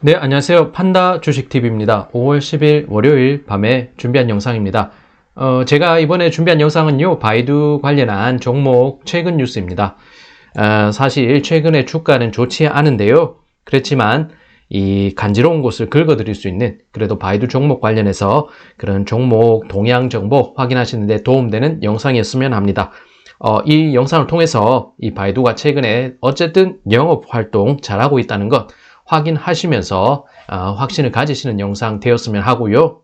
네, 안녕하세요. 판다 주식TV입니다. 5월 10일 월요일 밤에 준비한 영상입니다. 제가 이번에 준비한 영상은요, 바이두 관련한 종목 최근 뉴스입니다. 사실 최근에 주가는 좋지 않은데요. 그렇지만 이 간지러운 곳을 긁어드릴 수 있는, 그래도 바이두 종목 관련해서 그런 종목 동향 정보 확인하시는 데 도움되는 영상이었으면 합니다. 이 영상을 통해서 이 바이두가 최근에 어쨌든 영업 활동 잘하고 있다는 것 확인하시면서 확신을 가지시는 영상 되었으면 하고요.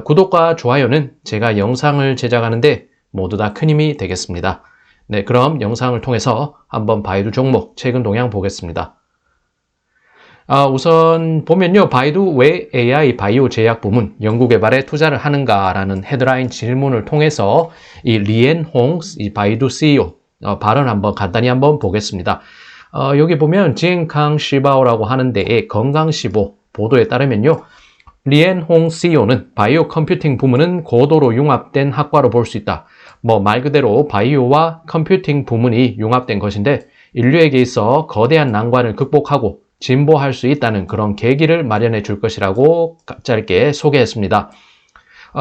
구독과 좋아요는 제가 영상을 제작하는데 모두 다 큰 힘이 되겠습니다. 네, 그럼 영상을 통해서 한번 바이두 종목 최근 동향 보겠습니다. 우선 보면요, 바이두 왜 AI 바이오 제약 부문 연구개발에 투자를 하는가라는 헤드라인 질문을 통해서 이 리엔홍 이 바이두 CEO 발언 한번 간단히 한번 보겠습니다. 여기 보면 징캉 시바오라고 하는데 건강시보 보도에 따르면요, 리엔홍 CEO는 바이오 컴퓨팅 부문은 고도로 융합된 학과로 볼 수 있다. 말 그대로 바이오와 컴퓨팅 부문이 융합된 것인데 인류에게 있어 거대한 난관을 극복하고 진보할 수 있다는 그런 계기를 마련해 줄 것이라고 짧게 소개했습니다.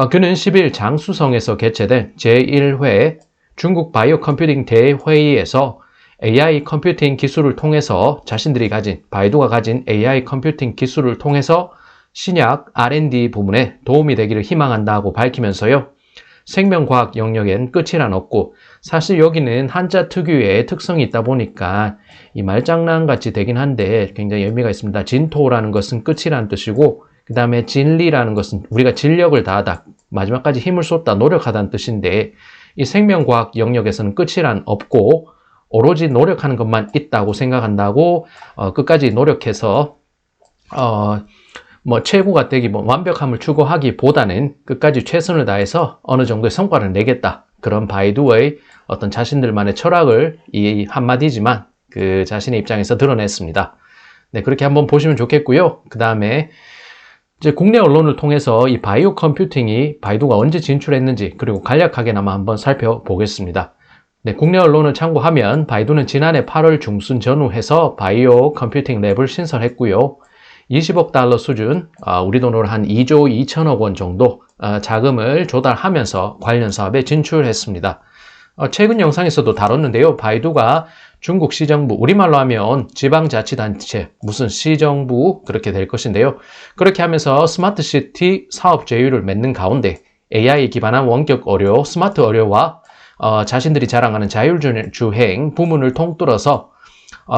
그는 10일 장쑤성에서 개최된 제1회 중국 바이오 컴퓨팅 대회의에서 AI 컴퓨팅 기술을 통해서 자신들이 가진, 바이두가 가진 AI 컴퓨팅 기술을 통해서 신약 R&D 부문에 도움이 되기를 희망한다고 밝히면서요, 생명과학 영역엔 끝이란 없고, 사실 여기는 한자 특유의 특성이 있다 보니까 이 말장난같이 되긴 한데 굉장히 의미가 있습니다. 진토라는 것은 끝이라는 뜻이고, 그 다음에 진리라는 것은 우리가 진력을 다하다, 마지막까지 힘을 쏟다, 노력하다는 뜻인데, 이 생명과학 영역에서는 끝이란 없고 오로지 노력하는 것만 있다고 생각한다고, 끝까지 노력해서 최고가 되기, 완벽함을 추구하기보다는 끝까지 최선을 다해서 어느 정도의 성과를 내겠다, 그런 바이두의 어떤 자신들만의 철학을 이 한마디지만 그 자신의 입장에서 드러냈습니다. 네, 그렇게 한번 보시면 좋겠고요. 그 다음에 이제 국내 언론을 통해서 이 바이오 컴퓨팅이 바이두가 언제 진출했는지, 그리고 간략하게나마 한번 살펴보겠습니다. 네, 국내 언론을 참고하면 바이두는 지난해 8월 중순 전후해서 바이오 컴퓨팅 랩을 신설했고요. 20억 달러 수준, 우리 돈으로 한 2조 2천억 원 정도 자금을 조달하면서 관련 사업에 진출했습니다. 최근 영상에서도 다뤘는데요, 바이두가 중국 시정부, 우리말로 하면 지방자치단체, 무슨 시정부 그렇게 될 것인데요. 그렇게 하면서 스마트시티 사업 제휴를 맺는 가운데 AI 기반한 원격 의료, 스마트 의료와 자신들이 자랑하는 자율주행 부문을 통틀어서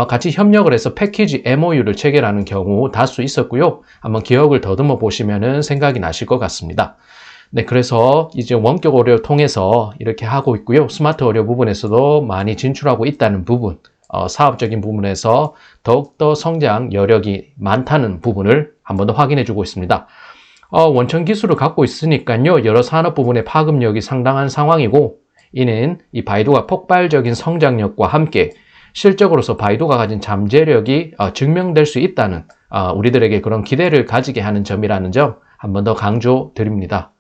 같이 협력을 해서 패키지 MOU를 체결하는 경우 다수 있었고요. 한번 기억을 더듬어 보시면 생각이 나실 것 같습니다. 네, 그래서 이제 원격 의료를 통해서 이렇게 하고 있고요. 스마트 의료 부분에서도 많이 진출하고 있다는 부분, 사업적인 부분에서 더욱더 성장 여력이 많다는 부분을 한 번 더 확인해 주고 있습니다. 원천 기술을 갖고 있으니까요, 여러 산업 부분의 파급력이 상당한 상황이고, 이는 이 바이두가 폭발적인 성장력과 함께 실적으로서 바이두가 가진 잠재력이 증명될 수 있다는 우리들에게 그런 기대를 가지게 하는 점이라는 점 한 번 더 강조드립니다.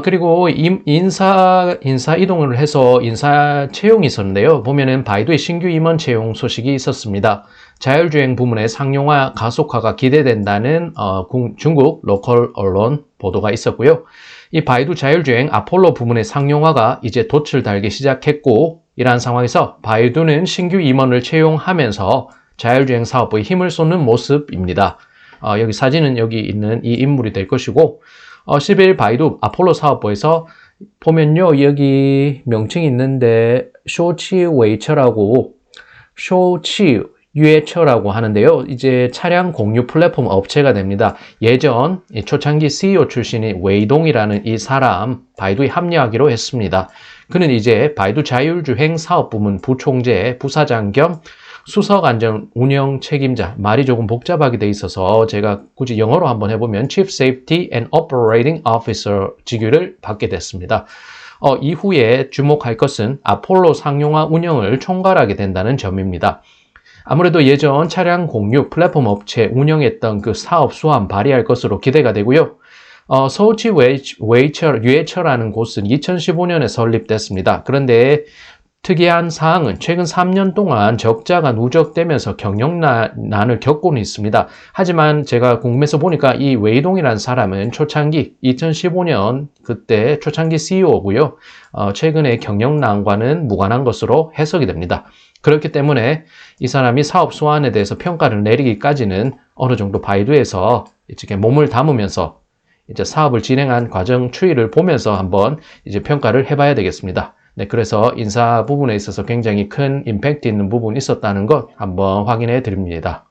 그리고 인사 이동을 해서 인사 채용이 있었는데요. 보면은 바이두의 신규 임원 채용 소식이 있었습니다. 자율주행 부문의 상용화 가속화가 기대된다는 중국 로컬 언론 보도가 있었고요. 이 바이두 자율주행 아폴로 부문의 상용화가 이제 돛을 달기 시작했고, 이러한 상황에서 바이두는 신규 임원을 채용하면서 자율주행 사업부에 힘을 쏟는 모습입니다. 여기 사진은 여기 있는 이 인물이 될 것이고, 10일 바이두 아폴로 사업부에서 보면요, 여기 명칭이 있는데 쇼치 웨이처라고, 쇼치 유해처라고 하는데요. 이제 차량 공유 플랫폼 업체가 됩니다. 예전 초창기 CEO 출신인 웨이동이라는 이 사람 바이두에 합류하기로 했습니다. 그는 이제 바이두 자율주행 사업부문 부총재, 부사장 겸 수석 안전 운영 책임자, 말이 조금 복잡하게 돼 있어서 제가 굳이 영어로 한번 해보면 Chief Safety and Operating Officer 직위를 받게 됐습니다. 이후에 주목할 것은 아폴로 상용화 운영을 총괄하게 된다는 점입니다. 아무래도 예전 차량 공유 플랫폼 업체 운영했던 그 사업 수완 발휘할 것으로 기대가 되고요. 서울시 유해처라는 곳은 2015년에 설립됐습니다. 그런데 특이한 사항은 최근 3년 동안 적자가 누적되면서 경영난을 겪고는 있습니다. 하지만 제가 궁금해서 보니까 이 웨이동이라는 사람은 초창기 2015년 그때 초창기 CEO고요. 최근에 경영난과는 무관한 것으로 해석이 됩니다. 그렇기 때문에 이 사람이 사업 수완에 대해서 평가를 내리기까지는 어느 정도 바이두에서 이렇게 몸을 담으면서 이제 사업을 진행한 과정 추이를 보면서 한번 이제 평가를 해봐야 되겠습니다. 네, 그래서 인사 부분에 있어서 굉장히 큰 임팩트 있는 부분이 있었다는 것 한번 확인해 드립니다.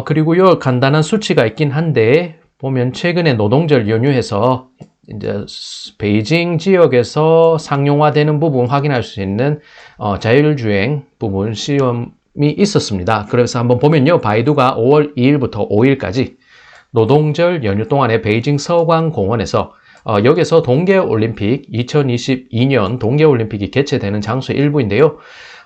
그리고요, 간단한 수치가 있긴 한데, 보면 최근에 노동절 연휴에서 이제 베이징 지역에서 상용화되는 부분 확인할 수 있는 자율주행 부분 시험이 있었습니다. 그래서 한번 보면요, 바이두가 5월 2일부터 5일까지 노동절 연휴 동안에 베이징 서광공원에서 여기서 동계올림픽 2022년 동계올림픽이 개최되는 장소 일부인데요.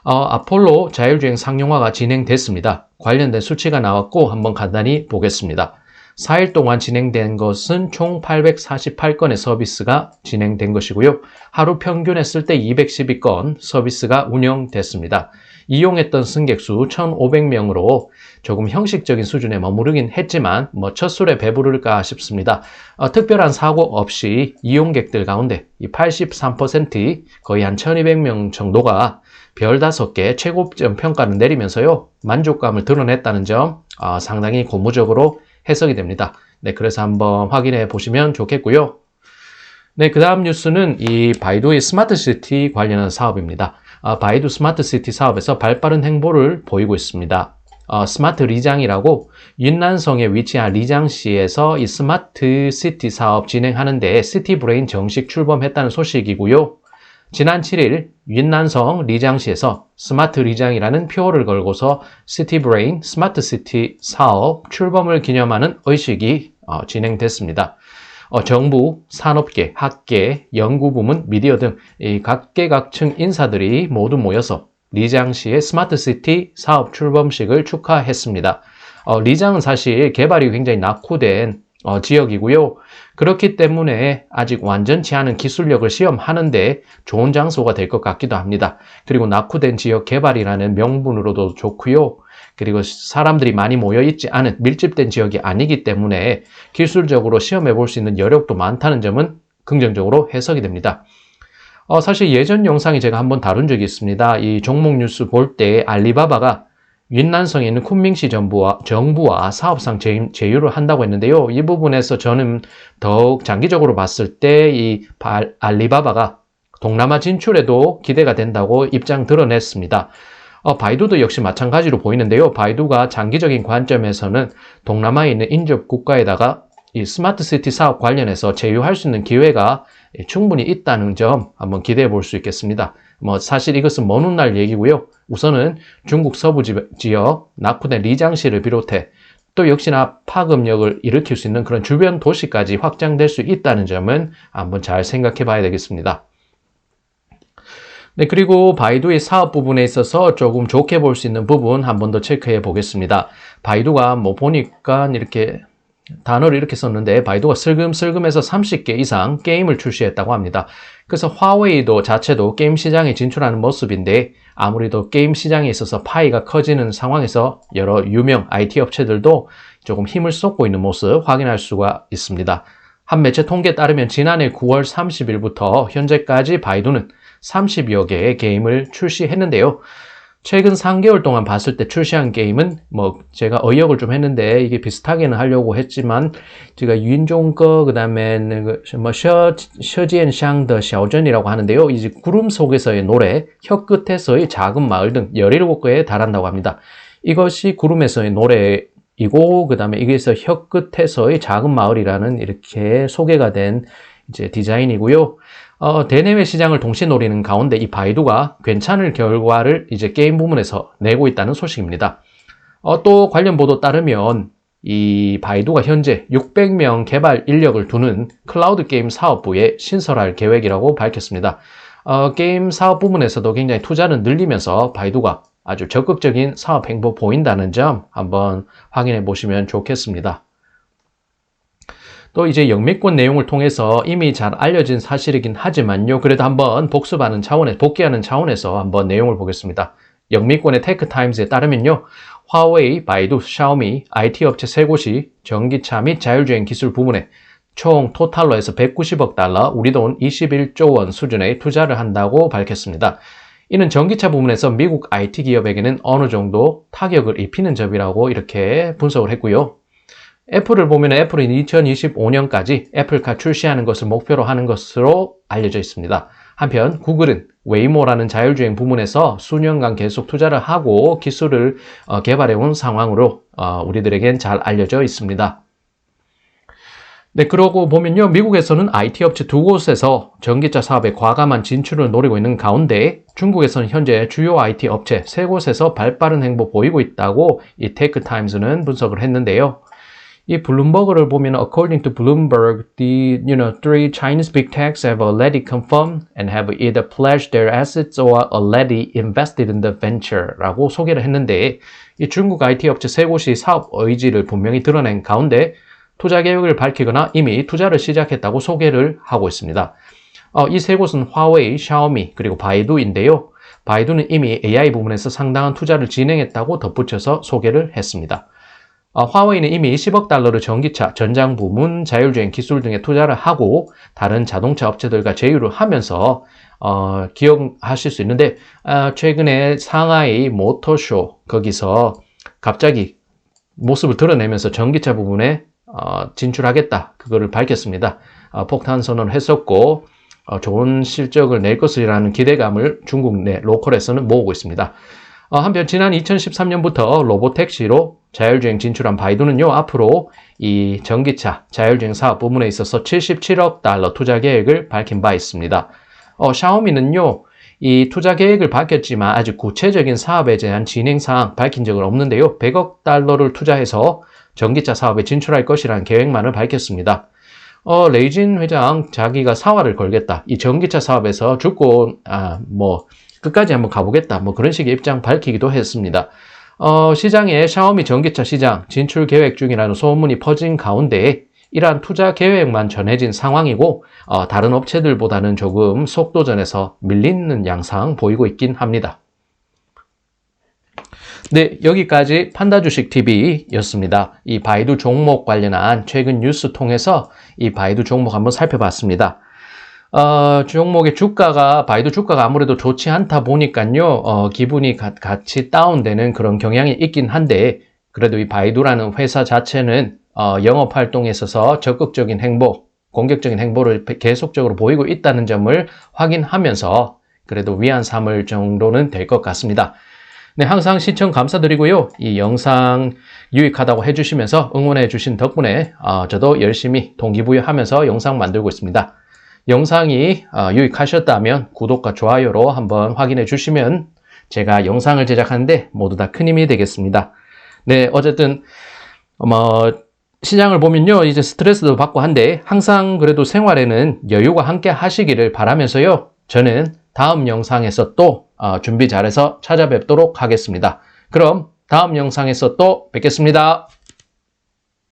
아폴로 자율주행 상용화가 진행됐습니다. 관련된 수치가 나왔고 한번 간단히 보겠습니다. 4일 동안 진행된 것은 총 848건의 서비스가 진행된 것이고요. 하루 평균 했을 때 212건 서비스가 운영됐습니다. 이용했던 승객 수 1,500명으로 조금 형식적인 수준에 머무르긴 했지만 첫 술에 배부를까 싶습니다. 특별한 사고 없이 이용객들 가운데 이 83% 거의 한 1,200명 정도가 별 5개 최고점 평가를 내리면서요. 만족감을 드러냈다는 점 상당히 고무적으로 해석이 됩니다. 네, 그래서 한번 확인해 보시면 좋겠고요. 네, 그 다음 뉴스는 이 바이두의 스마트시티 관련한 사업입니다. 바이두 스마트시티 사업에서 발빠른 행보를 보이고 있습니다. 스마트 리장이라고 윤난성에 위치한 리장시에서 이 스마트시티 사업 진행하는데 시티브레인 정식 출범했다는 소식이고요. 지난 7일 윤난성 리장시에서 스마트 리장이라는 표어를 걸고서 시티브레인 스마트시티 사업 출범을 기념하는 의식이 진행됐습니다. 정부, 산업계, 학계, 연구부문, 미디어 등 이 각계각층 인사들이 모두 모여서 리장시의 스마트시티 사업 출범식을 축하했습니다. 리장은 사실 개발이 굉장히 낙후된 지역이고요. 그렇기 때문에 아직 완전치 않은 기술력을 시험하는데 좋은 장소가 될 것 같기도 합니다. 그리고 낙후된 지역 개발이라는 명분으로도 좋고요. 그리고 사람들이 많이 모여있지 않은 밀집된 지역이 아니기 때문에 기술적으로 시험해 볼 수 있는 여력도 많다는 점은 긍정적으로 해석이 됩니다. 사실 예전 영상에 제가 한번 다룬 적이 있습니다. 이 종목 뉴스 볼 때 알리바바가 윤난성에 있는 쿤밍시 정부와 사업상 제휴를 한다고 했는데요. 이 부분에서 저는 더욱 장기적으로 봤을 때 이 알리바바가 동남아 진출에도 기대가 된다고 입장 드러냈습니다. 바이두도 역시 마찬가지로 보이는데요. 바이두가 장기적인 관점에서는 동남아에 있는 인접 국가에다가 이 스마트시티 사업 관련해서 제휴할 수 있는 기회가 충분히 있다는 점 한번 기대해 볼 수 있겠습니다. 사실 이것은 먼 훗날 얘기고요. 우선은 중국 서부 지역 낙후된 리장시를 비롯해 또 역시나 파급력을 일으킬 수 있는 그런 주변 도시까지 확장될 수 있다는 점은 한번 잘 생각해 봐야 되겠습니다. 네, 그리고 바이두의 사업 부분에 있어서 조금 좋게 볼 수 있는 부분 한 번 더 체크해 보겠습니다. 바이두가 보니까 이렇게 단어를 이렇게 썼는데 바이두가 슬금슬금해서 30개 이상 게임을 출시했다고 합니다. 그래서 화웨이도 자체도 게임 시장에 진출하는 모습인데 아무래도 게임 시장에 있어서 파이가 커지는 상황에서 여러 유명 IT 업체들도 조금 힘을 쏟고 있는 모습 확인할 수가 있습니다. 한 매체 통계에 따르면 지난해 9월 30일부터 현재까지 바이두는 30여 개의 게임을 출시했는데요. 최근 3개월 동안 봤을 때 출시한 게임은 제가 의역을 좀 했는데 이게 비슷하게는 하려고 했지만 제가 윤종거 그다음에 셔지엔샹더 샤오전이라고 하는데요. 이제 구름 속에서의 노래, 혀 끝에서의 작은 마을 등 17개에 달한다고 합니다. 이것이 구름에서의 노래이고 그다음에 이게서 혀 끝에서의 작은 마을이라는 이렇게 소개가 된 이제 디자인이고요. 대내외 시장을 동시에 노리는 가운데 이 바이두가 괜찮은 결과를 이제 게임 부문에서 내고 있다는 소식입니다. 또 관련 보도 따르면 이 바이두가 현재 600명 개발 인력을 두는 클라우드 게임 사업부에 신설할 계획이라고 밝혔습니다. 게임 사업 부문에서도 굉장히 투자를 늘리면서 바이두가 아주 적극적인 사업 행보 보인다는 점 한번 확인해 보시면 좋겠습니다. 또 이제 영미권 내용을 통해서 이미 잘 알려진 사실이긴 하지만요. 그래도 한번 복귀하는 차원에서 한번 내용을 보겠습니다. 영미권의 테크타임즈에 따르면요. 화웨이, 바이두, 샤오미, IT 업체 3곳이 전기차 및 자율주행 기술 부문에 총 토탈로 해서 190억 달러, 우리 돈 21조 원 수준의 투자를 한다고 밝혔습니다. 이는 전기차 부문에서 미국 IT 기업에게는 어느 정도 타격을 입히는 점이라고 이렇게 분석을 했고요. 애플을 보면 애플은 2025년까지 애플카 출시하는 것을 목표로 하는 것으로 알려져 있습니다. 한편 구글은 웨이모라는 자율주행 부문에서 수년간 계속 투자를 하고 기술을 개발해온 상황으로 우리들에겐 잘 알려져 있습니다. 네, 그러고 보면요. 미국에서는 IT 업체 2곳에서 전기차 사업에 과감한 진출을 노리고 있는 가운데 중국에서는 현재 주요 IT 업체 3곳에서 발빠른 행보 보이고 있다고 이 테크타임즈는 분석을 했는데요. 이 블룸버그를 보면 according to Bloomberg, the three Chinese big techs have already confirmed and have either pledged their assets or already invested in the venture라고 소개를 했는데 이 중국 IT 업체 3곳이 사업 의지를 분명히 드러낸 가운데 투자 계획을 밝히거나 이미 투자를 시작했다고 소개를 하고 있습니다. 이 3곳은 화웨이, 샤오미, 그리고 바이두인데요. 바이두는 이미 AI 부문에서 상당한 투자를 진행했다고 덧붙여서 소개를 했습니다. 화웨이는 이미 10억 달러를 전기차, 전장 부문, 자율주행 기술 등에 투자를 하고 다른 자동차 업체들과 제휴를 하면서 기억하실 수 있는데 최근에 상하이 모터쇼 거기서 갑자기 모습을 드러내면서 전기차 부분에 진출하겠다. 그거를 밝혔습니다. 폭탄 선언을 했었고 좋은 실적을 낼 것이라는 기대감을 중국 내 로컬에서는 모으고 있습니다. 한편 지난 2013년부터 로보택시로 자율주행 진출한 바이두는요. 앞으로 이 전기차 자율주행 사업 부문에 있어서 77억 달러 투자 계획을 밝힌 바 있습니다. 샤오미는요. 이 투자 계획을 밝혔지만 아직 구체적인 사업에 대한 진행 사항 밝힌 적은 없는데요. 100억 달러를 투자해서 전기차 사업에 진출할 것이라는 계획만을 밝혔습니다. 레이진 회장 자기가 사활을 걸겠다. 이 전기차 사업에서 죽고 끝까지 한번 가보겠다. 그런 식의 입장 밝히기도 했습니다. 시장에 샤오미 전기차 시장 진출 계획 중이라는 소문이 퍼진 가운데 이러한 투자 계획만 전해진 상황이고 다른 업체들보다는 조금 속도전에서 밀리는 양상 보이고 있긴 합니다. 네, 여기까지 판다주식TV였습니다. 이 바이두 종목 관련한 최근 뉴스 통해서 이 바이두 종목 한번 살펴봤습니다. 종목의 바이두 주가가 아무래도 좋지 않다 보니까요, 기분이 같이 다운되는 그런 경향이 있긴 한데, 그래도 이 바이두라는 회사 자체는, 영업 활동에 있어서 적극적인 행보, 공격적인 행보를 계속적으로 보이고 있다는 점을 확인하면서, 그래도 위안 삼을 정도는 될 것 같습니다. 네, 항상 시청 감사드리고요. 이 영상 유익하다고 해주시면서 응원해 주신 덕분에, 저도 열심히 동기부여하면서 영상 만들고 있습니다. 영상이 유익하셨다면 구독과 좋아요로 한번 확인해 주시면 제가 영상을 제작하는데 모두 다 큰 힘이 되겠습니다. 네, 어쨌든 시장을 보면요, 이제 스트레스도 받고 한데 항상 그래도 생활에는 여유가 함께 하시기를 바라면서요, 저는 다음 영상에서 또 준비 잘해서 찾아뵙도록 하겠습니다. 그럼 다음 영상에서 또 뵙겠습니다.